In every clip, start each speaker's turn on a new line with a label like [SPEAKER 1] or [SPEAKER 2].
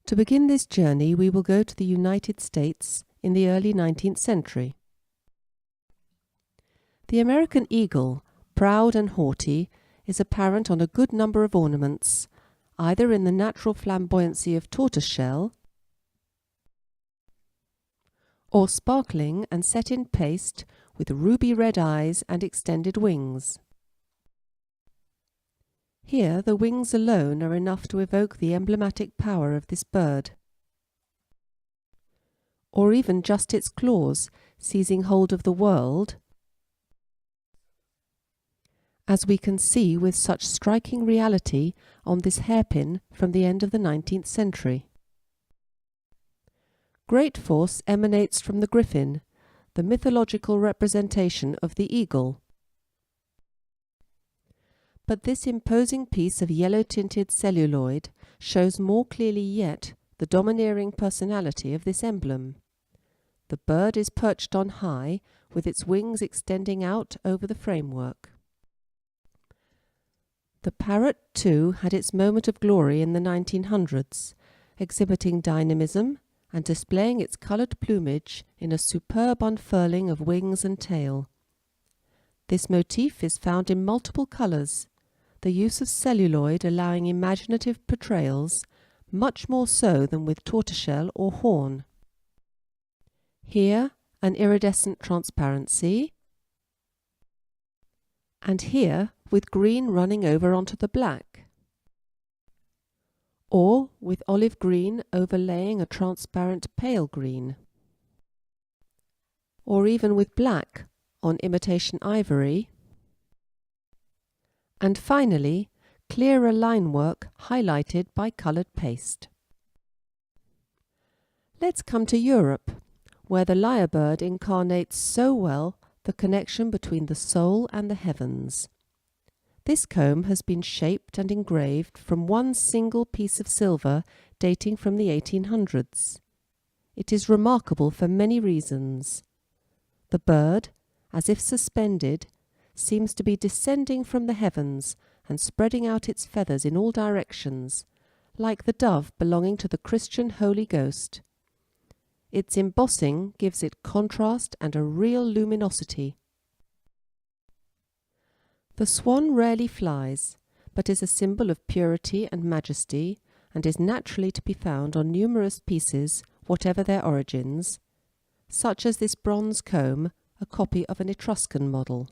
[SPEAKER 1] To begin this journey, we will go to the United States in the early 19th century. The American eagle, proud and haughty, is apparent on a good number of ornaments, either in the natural flamboyancy of tortoiseshell or sparkling and set in paste with ruby red eyes and extended wings. Here the wings alone are enough to evoke the emblematic power of this bird, or even just its claws seizing hold of the world, as we can see with such striking reality on this hairpin from the end of the 19th century. Great force emanates from the griffin, the mythological representation of the eagle. But this imposing piece of yellow-tinted celluloid shows more clearly yet the domineering personality of this emblem. The bird is perched on high, with its wings extending out over the framework. The parrot, too, had its moment of glory in the 1900s, exhibiting dynamism and displaying its coloured plumage in a superb unfurling of wings and tail. This motif is found in multiple colours, the use of celluloid allowing imaginative portrayals, much more so than with tortoiseshell or horn. Here an iridescent transparency, and here with green running over onto the black, or with olive green overlaying a transparent pale green, or even with black on imitation ivory, and finally clearer line work highlighted by coloured paste. Let's come to Europe, where the lyrebird incarnates so well the connection between the soul and the heavens. This comb has been shaped and engraved from one single piece of silver dating from the 1800s. It is remarkable for many reasons. The bird, as if suspended, seems to be descending from the heavens and spreading out its feathers in all directions, like the dove belonging to the Christian Holy Ghost. Its embossing gives it contrast and a real luminosity. The swan rarely flies, but is a symbol of purity and majesty, and is naturally to be found on numerous pieces, whatever their origins, such as this bronze comb, a copy of an Etruscan model.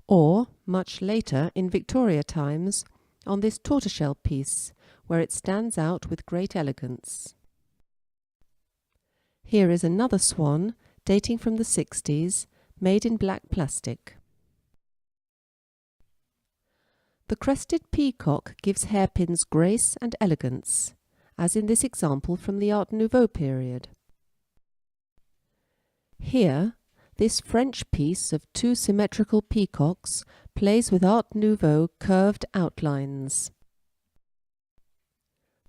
[SPEAKER 1] Or, much later, in Victoria times, on this tortoiseshell piece, where it stands out with great elegance. Here is another swan, dating from the 60s, made in black plastic. The crested peacock gives hairpins grace and elegance, as in this example from the Art Nouveau period. Here, this French piece of two symmetrical peacocks plays with Art Nouveau curved outlines.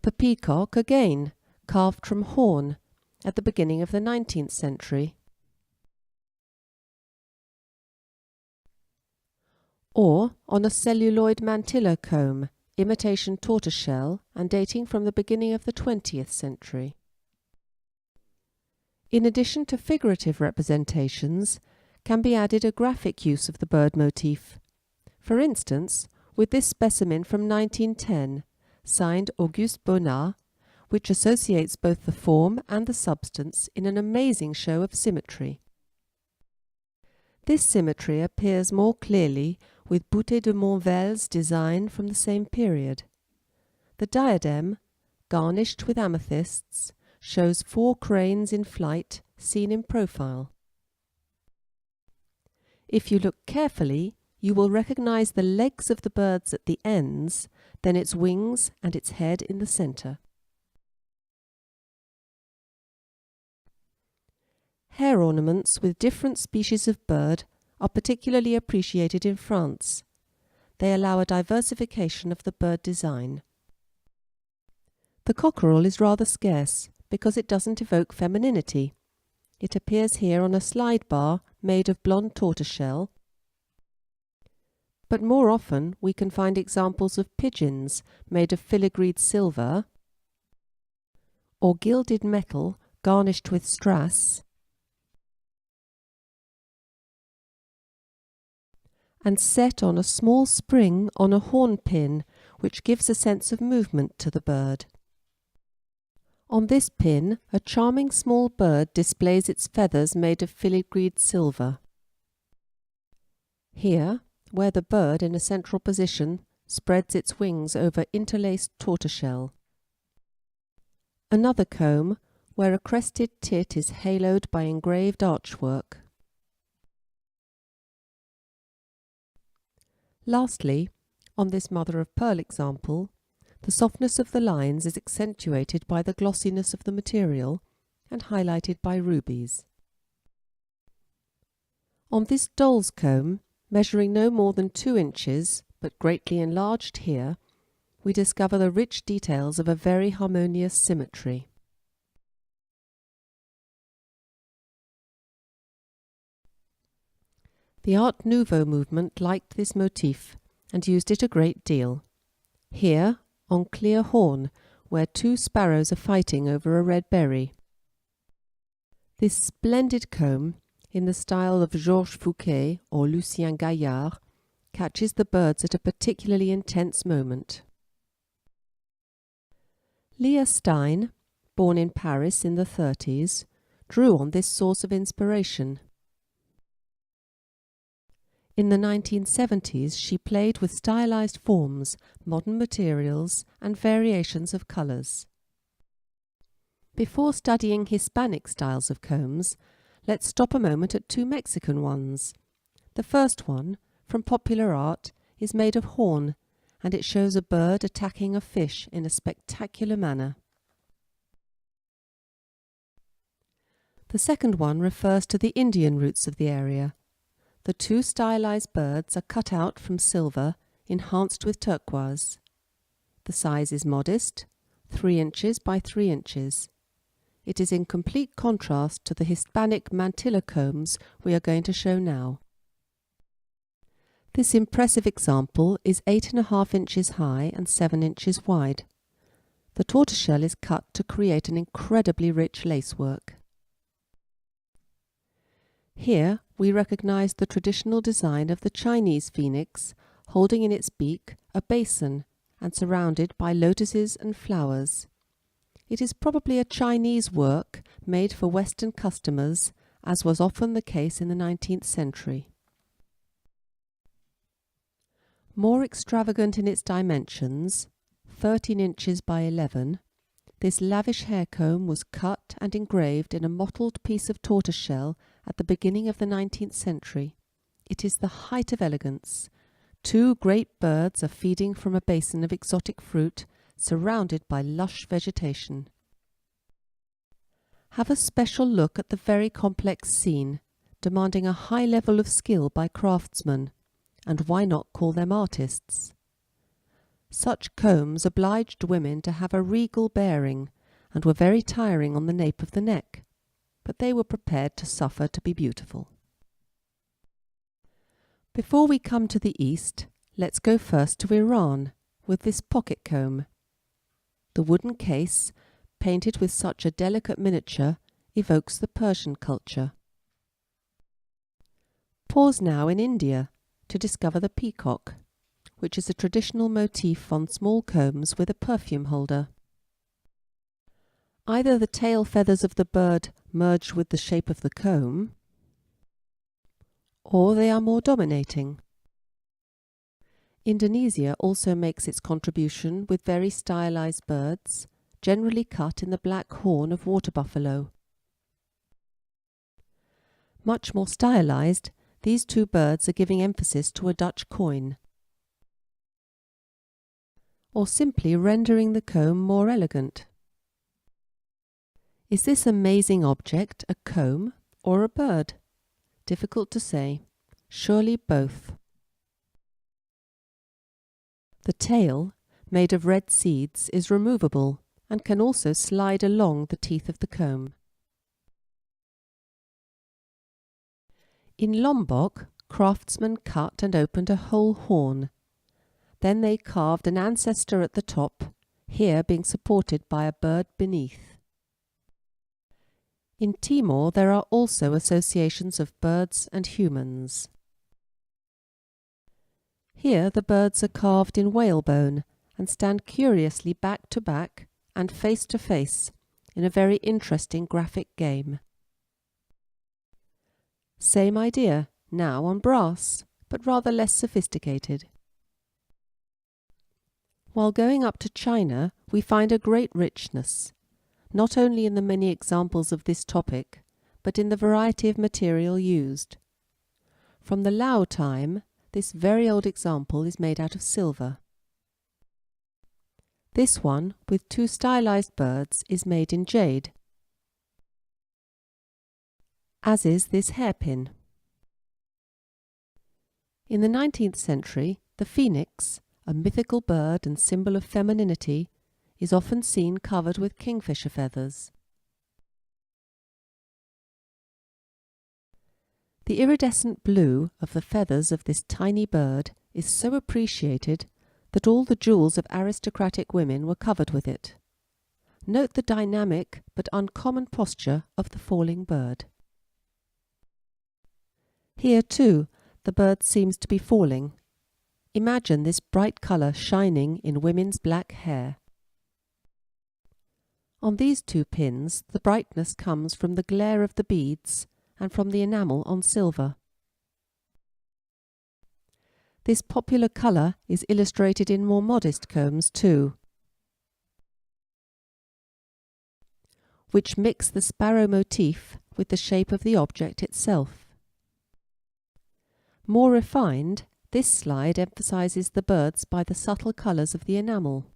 [SPEAKER 1] The peacock, again, carved from horn at the beginning of the 19th century. Or on a celluloid mantilla comb, imitation tortoiseshell and dating from the beginning of the 20th century. In addition to figurative representations, can be added a graphic use of the bird motif. For instance, with this specimen from 1910, signed Auguste Bonnat, which associates both the form and the substance in an amazing show of symmetry. This symmetry appears more clearly with Boutet de Montvell's design from the same period. The diadem, garnished with amethysts, shows 4 cranes in flight seen in profile. If you look carefully, you will recognize the legs of the birds at the ends, then its wings and its head in the center. Hair ornaments with different species of bird are particularly appreciated in France. They allow a diversification of the bird design. The cockerel is rather scarce because it doesn't evoke femininity. It appears here on a slide bar made of blonde tortoiseshell, but more often we can find examples of pigeons made of filigreed silver or gilded metal garnished with strass, and set on a small spring on a horn pin, which gives a sense of movement to the bird. On this pin, a charming small bird displays its feathers made of filigreed silver. Here, where the bird in a central position spreads its wings over interlaced tortoiseshell. Another comb, where a crested tit is haloed by engraved archwork. Lastly, on this mother-of-pearl example, the softness of the lines is accentuated by the glossiness of the material and highlighted by rubies. On this doll's comb, measuring no more than 2 inches, but greatly enlarged here, we discover the rich details of a very harmonious symmetry. The Art Nouveau movement liked this motif and used it a great deal. Here, on clear horn, where 2 sparrows are fighting over a red berry. This splendid comb, in the style of Georges Fouquet or Lucien Gaillard, catches the birds at a particularly intense moment. Leah Stein, born in Paris in the 30s, drew on this source of inspiration. In the 1970s, she played with stylized forms, modern materials, and variations of colors. Before studying Hispanic styles of combs, let's stop a moment at 2 Mexican ones. The first one, from popular art, is made of horn, and it shows a bird attacking a fish in a spectacular manner. The second one refers to the Indian roots of the area. The 2 stylized birds are cut out from silver, enhanced with turquoise. The size is modest, 3 inches by 3 inches. It is in complete contrast to the Hispanic mantilla combs we are going to show now. This impressive example is 8.5 inches high and 7 inches wide. The tortoiseshell is cut to create an incredibly rich lacework. Here we recognize the traditional design of the Chinese phoenix, holding in its beak a basin and surrounded by lotuses and flowers. It is probably a Chinese work made for Western customers, as was often the case in the 19th century. More extravagant in its dimensions, 13 inches by 11, this lavish hair comb was cut and engraved in a mottled piece of tortoiseshell at the beginning of the 19th century. It is the height of elegance. 2 great birds are feeding from a basin of exotic fruit, surrounded by lush vegetation. Have a special look at the very complex scene, demanding a high level of skill by craftsmen, and why not call them artists? Such combs obliged women to have a regal bearing, and were very tiring on the nape of the neck, but they were prepared to suffer to be beautiful. Before we come to the East, let's go first to Iran with this pocket comb. The wooden case, painted with such a delicate miniature, evokes the Persian culture. Pause now in India to discover the peacock, which is a traditional motif on small combs with a perfume holder. Either the tail feathers of the bird merge with the shape of the comb, or they are more dominating. Indonesia also makes its contribution with very stylized birds, generally cut in the black horn of water buffalo. Much more stylized, these 2 birds are giving emphasis to a Dutch coin, or simply rendering the comb more elegant. Is this amazing object a comb or a bird? Difficult to say. Surely both. The tail, made of red seeds, is removable and can also slide along the teeth of the comb. In Lombok, craftsmen cut and opened a whole horn. Then they carved an ancestor at the top, here being supported by a bird beneath. In Timor there are also associations of birds and humans. Here the birds are carved in whalebone and stand curiously back to back and face to face in a very interesting graphic game. Same idea, now on brass, but rather less sophisticated. While going up to China, we find a great richness, not only in the many examples of this topic, but in the variety of material used. From the Lao time, this very old example is made out of silver. This one, with two stylized birds, is made in jade, as is this hairpin. In the 19th century, the phoenix, a mythical bird and symbol of femininity, is often seen covered with kingfisher feathers. The iridescent blue of the feathers of this tiny bird is so appreciated that all the jewels of aristocratic women were covered with it. Note the dynamic but uncommon posture of the falling bird. Here too, the bird seems to be falling. Imagine this bright colour shining in women's black hair. On these two pins, the brightness comes from the glare of the beads and from the enamel on silver. This popular colour is illustrated in more modest combs too, which mix the sparrow motif with the shape of the object itself. More refined, this slide emphasises the birds by the subtle colours of the enamel.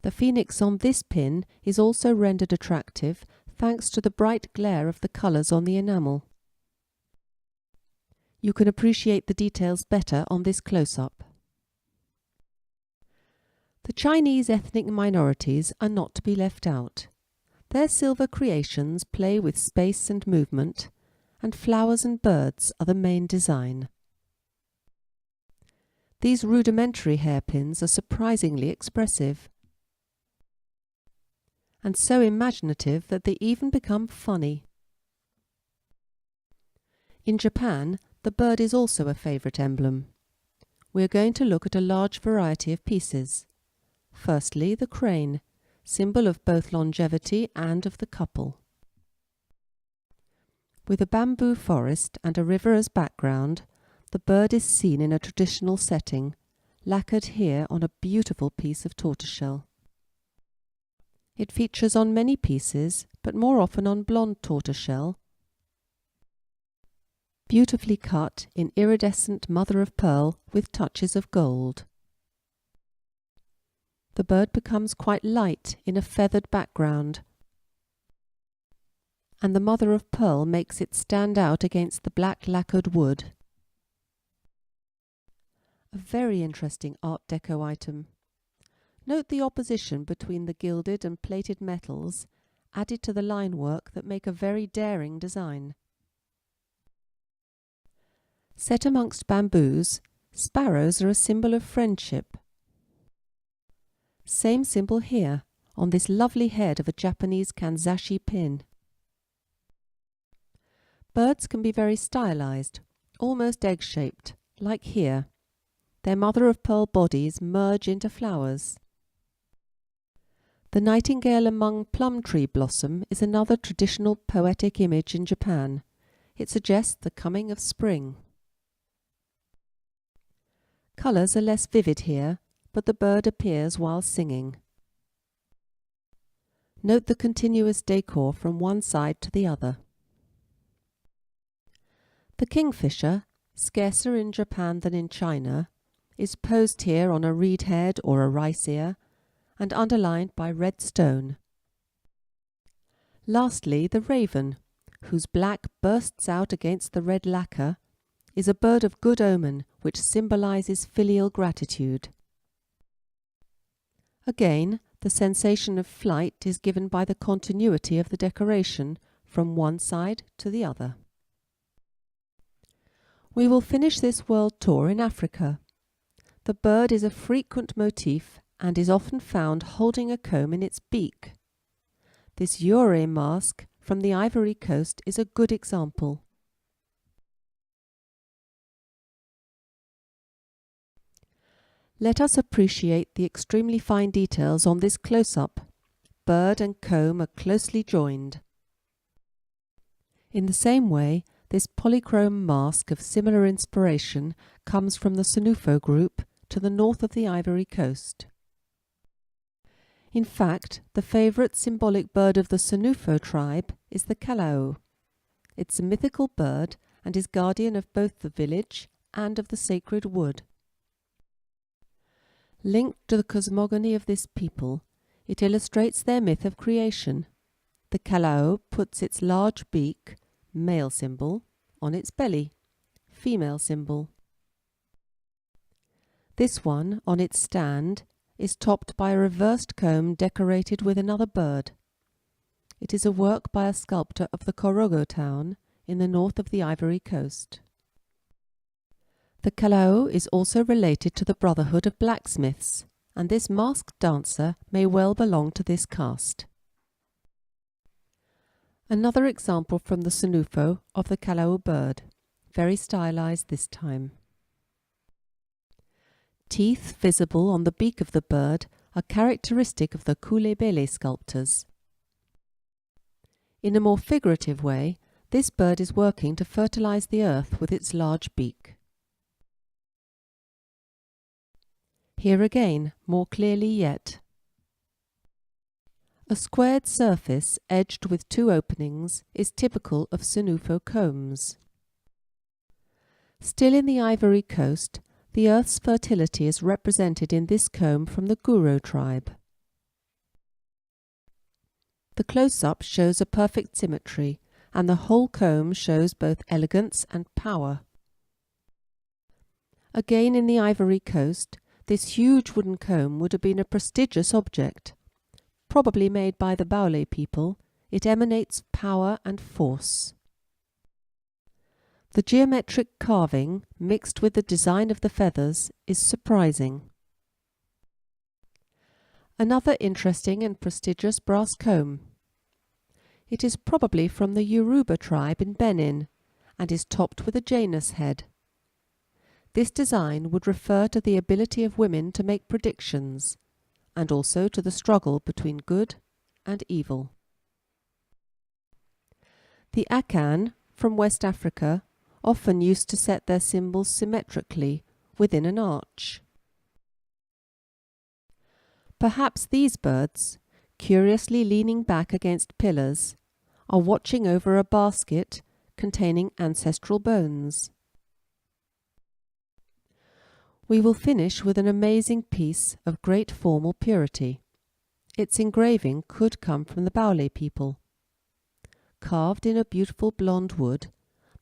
[SPEAKER 1] The phoenix on this pin is also rendered attractive thanks to the bright glare of the colours on the enamel. You can appreciate the details better on this close-up. The Chinese ethnic minorities are not to be left out. Their silver creations play with space and movement, and flowers and birds are the main design. These rudimentary hairpins are surprisingly expressive, and so imaginative that they even become funny. In Japan, the bird is also a favourite emblem. We are going to look at a large variety of pieces. Firstly, the crane, symbol of both longevity and of the couple. With a bamboo forest and a river as background, the bird is seen in a traditional setting, lacquered here on a beautiful piece of tortoiseshell. It features on many pieces, but more often on blonde tortoiseshell, beautifully cut in iridescent mother of pearl with touches of gold. The bird becomes quite light in a feathered background, and the mother of pearl makes it stand out against the black lacquered wood. A very interesting Art Deco item. Note the opposition between the gilded and plated metals added to the line work that make a very daring design. Set amongst bamboos, sparrows are a symbol of friendship. Same symbol here, on this lovely head of a Japanese kanzashi pin. Birds can be very stylized, almost egg-shaped, like here. Their mother-of-pearl bodies merge into flowers. The nightingale among plum tree blossom is another traditional poetic image in Japan. It suggests the coming of spring. Colours are less vivid here, but the bird appears while singing. Note the continuous decor from one side to the other. The kingfisher, scarcer in Japan than in China, is posed here on a reed head or a rice ear, and underlined by red stone. Lastly, the raven, whose black bursts out against the red lacquer, is a bird of good omen which symbolises filial gratitude. Again, the sensation of flight is given by the continuity of the decoration from one side to the other. We will finish this world tour in Africa. The bird is a frequent motif and is often found holding a comb in its beak. This Yore mask from the Ivory Coast is a good example. Let us appreciate the extremely fine details on this close-up. Bird and comb are closely joined. In the same way, this polychrome mask of similar inspiration comes from the Senufo group to the north of the Ivory Coast. In fact, the favourite symbolic bird of the Senufo tribe is the kalao. It's a mythical bird and is guardian of both the village and of the sacred wood. Linked to the cosmogony of this people, it illustrates their myth of creation. The kalao puts its large beak, male symbol, on its belly, female symbol. This one, on its stand, is topped by a reversed comb decorated with another bird. It is a work by a sculptor of the Korogo town in the north of the Ivory Coast. The kalao is also related to the Brotherhood of Blacksmiths, and this masked dancer may well belong to this caste. Another example from the Senufo of the kalao bird, very stylized this time. Teeth visible on the beak of the bird are characteristic of the Kulebele sculptors. In a more figurative way, this bird is working to fertilize the earth with its large beak. Here again, more clearly yet. A squared surface edged with two openings is typical of Senufo combs. Still in the Ivory Coast, the earth's fertility is represented in this comb from the Guro tribe. The close-up shows a perfect symmetry, and the whole comb shows both elegance and power. Again in the Ivory Coast, this huge wooden comb would have been a prestigious object. Probably made by the Baule people, it emanates power and force. The geometric carving, mixed with the design of the feathers, is surprising. Another interesting and prestigious brass comb. It is probably from the Yoruba tribe in Benin, and is topped with a Janus head. This design would refer to the ability of women to make predictions, and also to the struggle between good and evil. The Akan, from West Africa, often used to set their symbols symmetrically within an arch. Perhaps these birds, curiously leaning back against pillars, are watching over a basket containing ancestral bones. We will finish with an amazing piece of great formal purity. Its engraving could come from the Baule people. Carved in a beautiful blonde wood,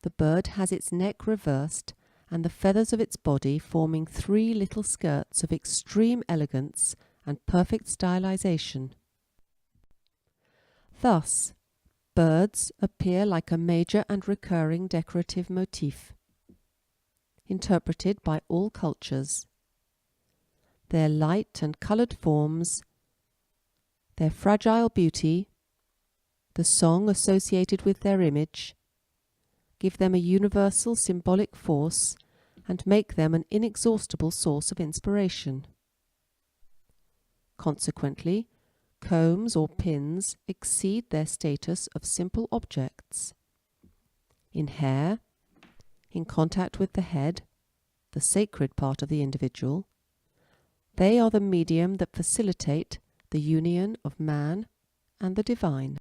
[SPEAKER 1] the bird has its neck reversed and the feathers of its body forming three little skirts of extreme elegance and perfect stylization. Thus, birds appear like a major and recurring decorative motif, interpreted by all cultures. Their light and coloured forms, their fragile beauty, the song associated with their image, give them a universal symbolic force and make them an inexhaustible source of inspiration. Consequently, combs or pins exceed their status of simple objects. In hair, in contact with the head, the sacred part of the individual, they are the medium that facilitate the union of man and the divine.